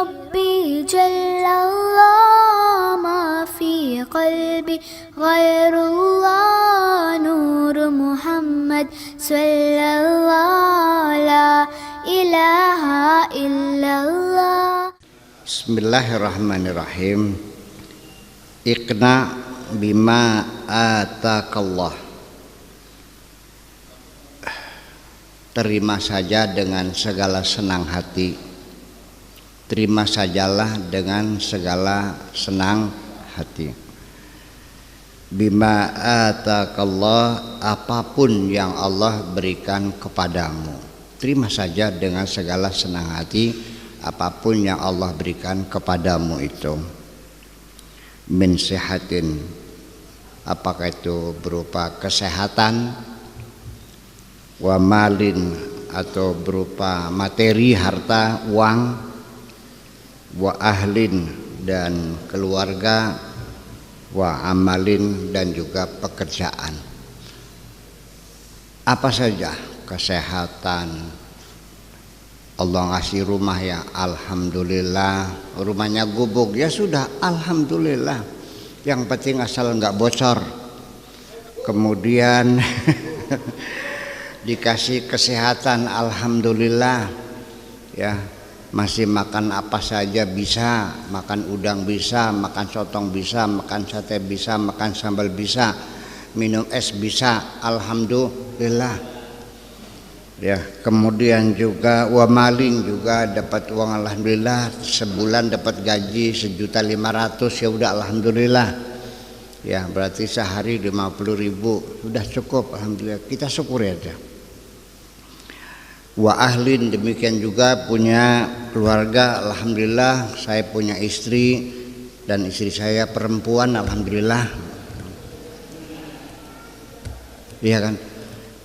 ربي جل الله ما في قلبي غير الله نور محمد صلى الله لا إله إلا الله. Bismillahirrahmanirrahim. Iqna bima atakallah. Terima saja dengan segala senang hati. Terima sajalah dengan segala senang hati. Bima atakallah, apapun yang Allah berikan kepadamu. Terima saja dengan segala senang hati apapun yang Allah berikan kepadamu itu. Min sihatin, apakah itu berupa kesehatan, wa malin atau berupa materi, harta, uang, wa ahlin dan keluarga, wa amalin dan juga pekerjaan. Apa saja, kesehatan, Allah ngasih rumah ya alhamdulillah, rumahnya gubuk ya sudah alhamdulillah, yang penting asal nggak bocor. Kemudian dikasih kesehatan alhamdulillah ya, masih makan apa saja bisa, makan udang bisa, makan sotong bisa, makan sate bisa, makan sambal bisa, minum es bisa, alhamdulillah. Ya, kemudian juga wa malin juga dapat uang alhamdulillah, sebulan dapat gaji 1.500.000 ya udah alhamdulillah. Ya, berarti sehari 50.000 sudah cukup alhamdulillah, kita syukuri aja. Wa ahlin demikian juga punya keluarga alhamdulillah, saya punya istri dan istri saya perempuan alhamdulillah. Iya kan?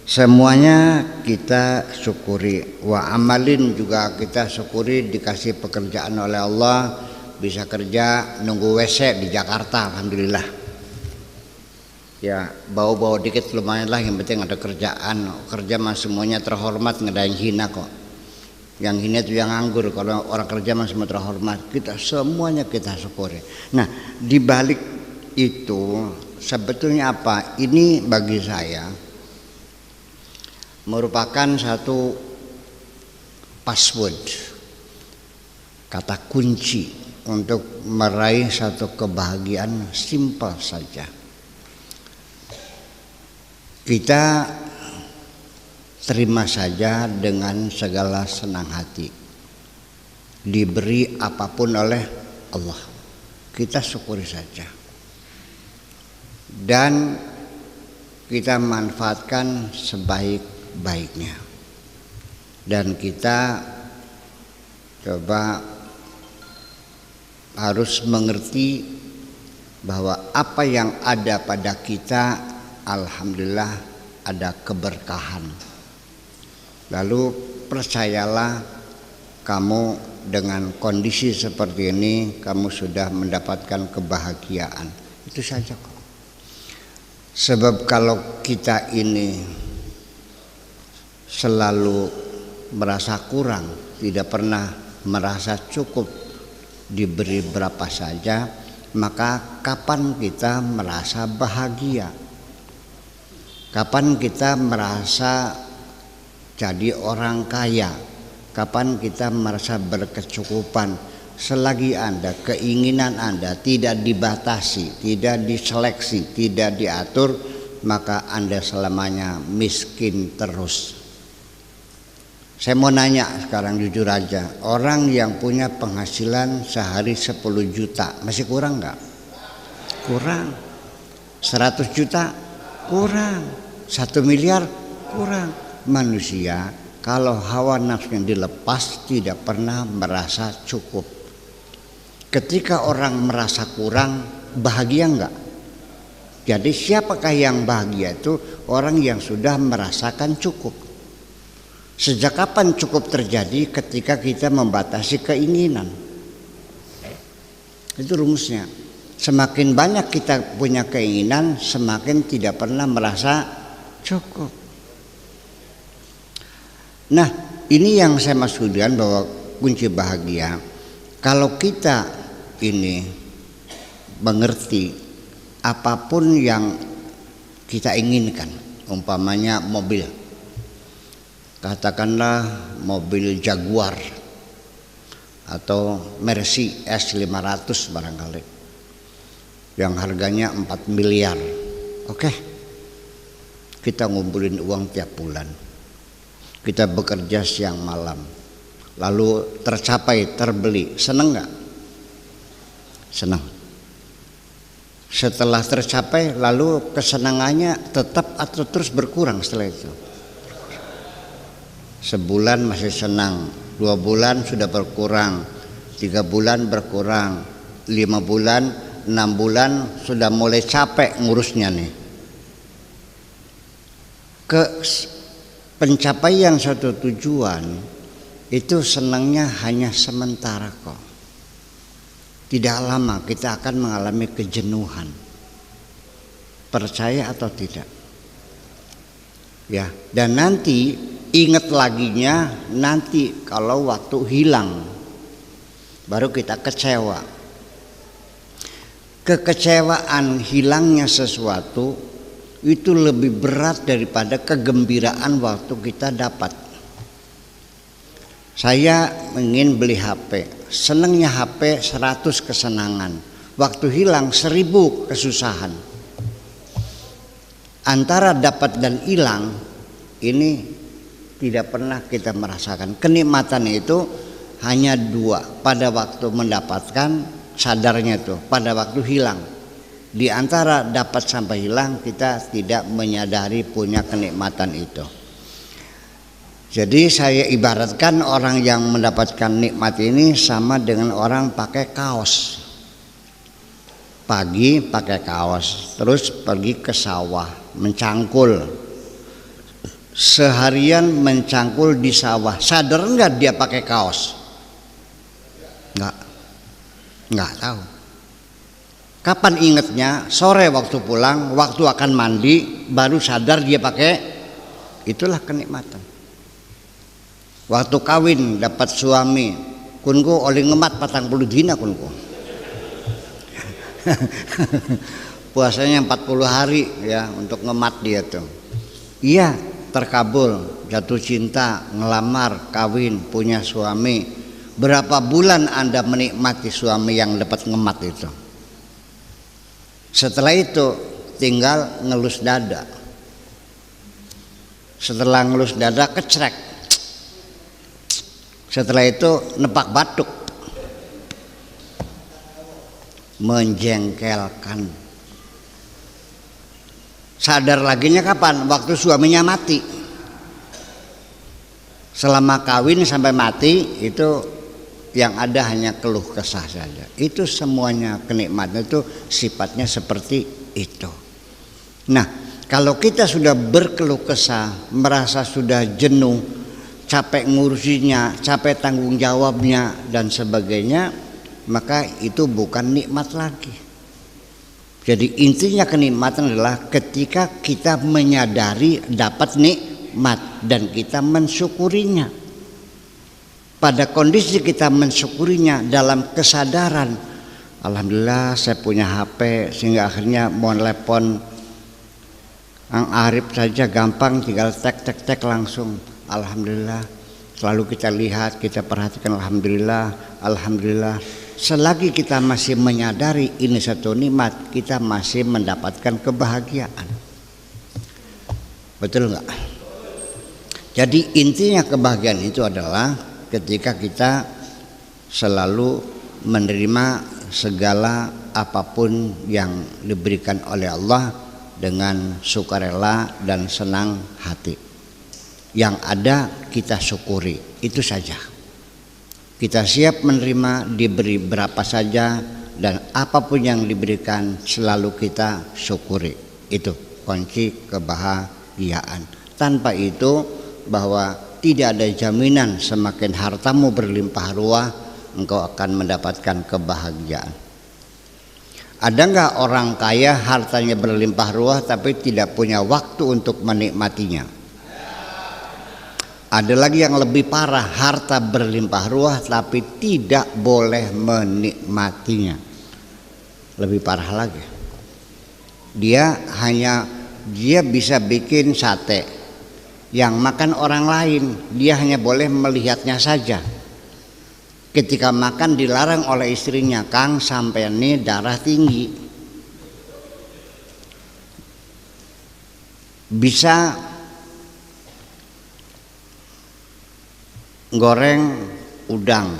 Semuanya kita syukuri. Wa amalin juga kita syukuri, dikasih pekerjaan oleh Allah, bisa kerja nunggu WC di Jakarta alhamdulillah. Ya bau-bau dikit lumayan lah, yang penting ada kerjaan. Kerja mah semuanya terhormat, nggak ada yang hina kok. Yang hina itu yang nganggur, kalau orang kerja mah semua terhormat. Kita semuanya kita syukuri. Nah di balik itu sebetulnya apa? Ini bagi saya merupakan satu password, kata kunci untuk meraih satu kebahagiaan simpel saja. Kita terima saja dengan segala senang hati, diberi apapun oleh Allah, kita syukuri saja dan kita manfaatkan sebaik-baiknya. Dan kita coba harus mengerti bahwa apa yang ada pada kita alhamdulillah ada keberkahan. Lalu percayalah, kamu dengan kondisi seperti ini kamu sudah mendapatkan kebahagiaan. Itu saja kok. Sebab kalau kita ini selalu merasa kurang, tidak pernah merasa cukup, diberi berapa saja, maka kapan kita merasa bahagia? Kapan kita merasa jadi orang kaya? Kapan kita merasa berkecukupan? Selagi Anda, keinginan Anda tidak dibatasi, tidak diseleksi, tidak diatur, maka Anda selamanya miskin terus. Saya mau nanya sekarang jujur aja, orang yang punya penghasilan sehari 10 juta masih kurang nggak? Kurang. 100 juta? Kurang. 1 miliar? Kurang. Manusia kalau hawa nafsunya dilepas tidak pernah merasa cukup. Ketika orang merasa kurang, bahagia enggak? Jadi siapakah yang bahagia? Itu orang yang sudah merasakan cukup. Sejak kapan cukup terjadi? Ketika kita membatasi keinginan. Itu rumusnya. Semakin banyak kita punya keinginan, semakin tidak pernah merasa cukup. Nah, ini yang saya maksudkan bahwa kunci bahagia Kalau kita ini mengerti apapun yang kita inginkan, umpamanya mobil, katakanlah mobil Jaguar atau Mercy S500 barangkali yang harganya 4 miliar. Oke, kita ngumpulin uang tiap bulan, kita bekerja siang malam, lalu tercapai, terbeli, seneng nggak? Senang. Setelah tercapai, lalu kesenangannya tetap atau terus berkurang setelah itu? Sebulan masih senang, 2 bulan sudah berkurang, 3 bulan berkurang, 5 bulan, 6 bulan sudah mulai capek ngurusnya nih. Pencapaian suatu tujuan itu senangnya hanya sementara kok. Tidak lama kita akan mengalami kejenuhan. Percaya atau tidak? Ya, dan nanti ingat laginya nanti kalau waktu hilang baru kita kecewa. Kekecewaan hilangnya sesuatu itu lebih berat daripada kegembiraan waktu kita dapat. Saya ingin beli HP, senangnya HP 100 kesenangan, waktu hilang 1000 kesusahan. Antara dapat dan hilang ini tidak pernah kita merasakan. Kenikmatan itu hanya 2, pada waktu mendapatkan sadarnya itu, pada waktu hilang. Di antara dapat sampai hilang kita tidak menyadari punya kenikmatan itu. Jadi saya ibaratkan orang yang mendapatkan nikmat ini sama dengan orang pakai kaos. Pagi pakai kaos, terus pergi ke sawah mencangkul. Seharian mencangkul di sawah. Sadar enggak dia pakai kaos? Enggak tahu. Kapan ingatnya? Sore waktu pulang, waktu akan mandi, baru sadar dia pakai. Itulah kenikmatan. Waktu kawin dapat suami, kunku oleh ngemat 40 dina kunku. Puasanya 40 hari ya untuk ngemat dia tuh. Iya, terkabul, jatuh cinta, ngelamar, kawin, punya suami. Berapa bulan Anda menikmati suami yang dapat ngemat itu? Setelah itu tinggal ngelus dada. Setelah ngelus dada kecrek. Setelah itu nepak batuk. Menjengkelkan. Sadar laginya kapan? Waktu suaminya mati. Selama kawin sampai mati itu yang ada hanya keluh kesah saja. Itu semuanya kenikmatan itu sifatnya seperti itu. Nah, kalau kita sudah berkeluh kesah, merasa sudah jenuh, capek ngurusinya, capek tanggung jawabnya dan sebagainya, maka itu bukan nikmat lagi. Jadi intinya kenikmatan adalah ketika kita menyadari dapat nikmat dan kita mensyukurinya. Pada kondisi kita mensyukurinya dalam kesadaran, alhamdulillah saya punya HP sehingga akhirnya mau telepon Ang Arif saja gampang, tinggal tek langsung. Alhamdulillah. Selalu kita lihat, kita perhatikan, alhamdulillah, alhamdulillah. Selagi kita masih menyadari ini satu nikmat, kita masih mendapatkan kebahagiaan. Betul enggak? Jadi intinya kebahagiaan itu adalah ketika kita selalu menerima segala apapun yang diberikan oleh Allah dengan sukarela dan senang hati. Yang ada kita syukuri, itu saja. Kita siap menerima, diberi berapa saja, dan apapun yang diberikan selalu kita syukuri. Itu kunci kebahagiaan. Tanpa itu bahwa tidak ada jaminan semakin hartamu berlimpah ruah engkau akan mendapatkan kebahagiaan. Ada enggak orang kaya hartanya berlimpah ruah tapi tidak punya waktu untuk menikmatinya? Ada lagi yang lebih parah, harta berlimpah ruah tapi tidak boleh menikmatinya. Lebih parah lagi. Dia bisa bikin sate yang makan orang lain, dia hanya boleh melihatnya saja. Ketika makan dilarang oleh istrinya, "Kang, sampean nih darah tinggi." Bisa goreng udang,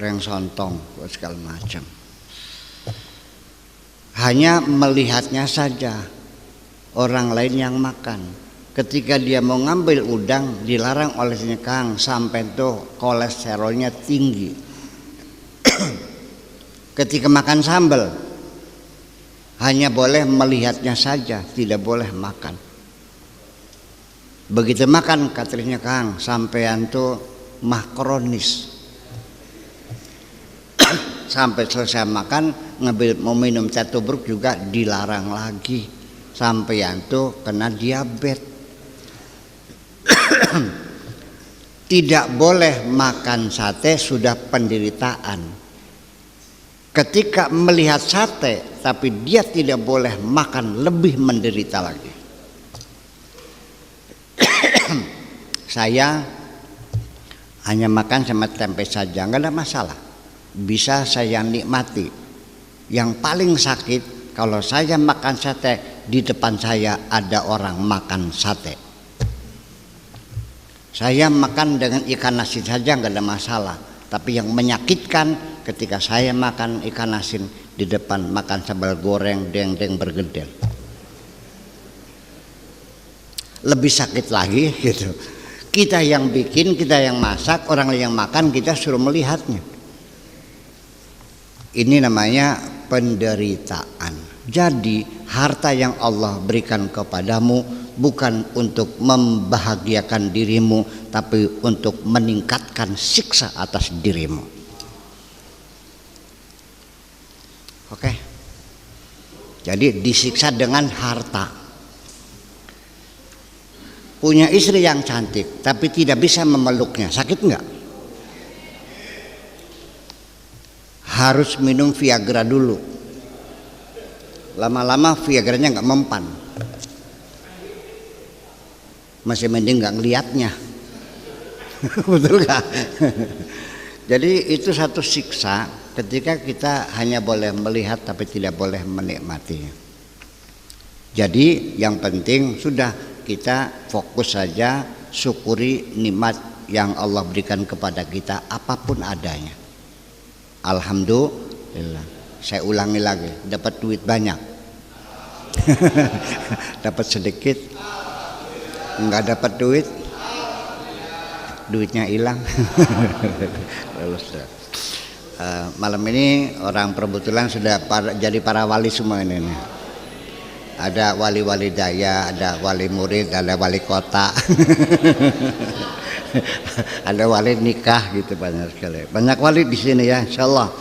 goreng sontong, segala macam. Hanya melihatnya saja, orang lain yang makan. Ketika dia mau ngambil udang dilarang oleh istrinya, "Kang, sampai tuh kolesterolnya tinggi." Ketika makan sambal hanya boleh melihatnya saja, tidak boleh makan. Begitu makan katanya, "Kang, sampean tuh makronis." Sampai selesai makan mau minum teh tubruk juga dilarang lagi. Sampean tuh kena diabetes. Tidak boleh makan sate sudah penderitaan. Ketika melihat sate tapi dia tidak boleh makan, lebih menderita lagi. Saya hanya makan sama tempe saja, nggak ada masalah, bisa saya nikmati. Yang paling sakit kalau saya makan sate, di depan saya ada orang makan sate. Saya makan dengan ikan asin saja nggak ada masalah, tapi yang menyakitkan ketika saya makan ikan asin di depan makan sambal goreng dendeng bergedel, lebih sakit lagi gitu. Kita yang bikin, kita yang masak, orang lain yang makan, kita suruh melihatnya. Ini namanya penderitaan. Jadi harta yang Allah berikan kepadamu bukan untuk membahagiakan dirimu, tapi untuk meningkatkan siksa atas dirimu. Oke. Jadi disiksa dengan harta. Punya istri yang cantik tapi tidak bisa memeluknya, sakit enggak? Harus minum Viagra dulu. Lama-lama Viagranya enggak mempan. Masih mending nggak ngelihatnya. Betul nggak? Jadi itu satu siksa ketika kita hanya boleh melihat tapi tidak boleh menikmatinya. Jadi yang penting sudah, kita fokus saja, syukuri nikmat yang Allah berikan kepada kita apapun adanya. Alhamdulillah. Saya ulangi lagi, dapat duit banyak. Dapat sedikit, nggak dapat duit, duitnya hilang. Malam ini orang perbetulan sudah jadi para wali semua ini nih. Ada wali-wali daya, ada wali murid, ada wali kota. Ada wali nikah gitu, banyak sekali. Banyak wali di sini ya, insyaallah.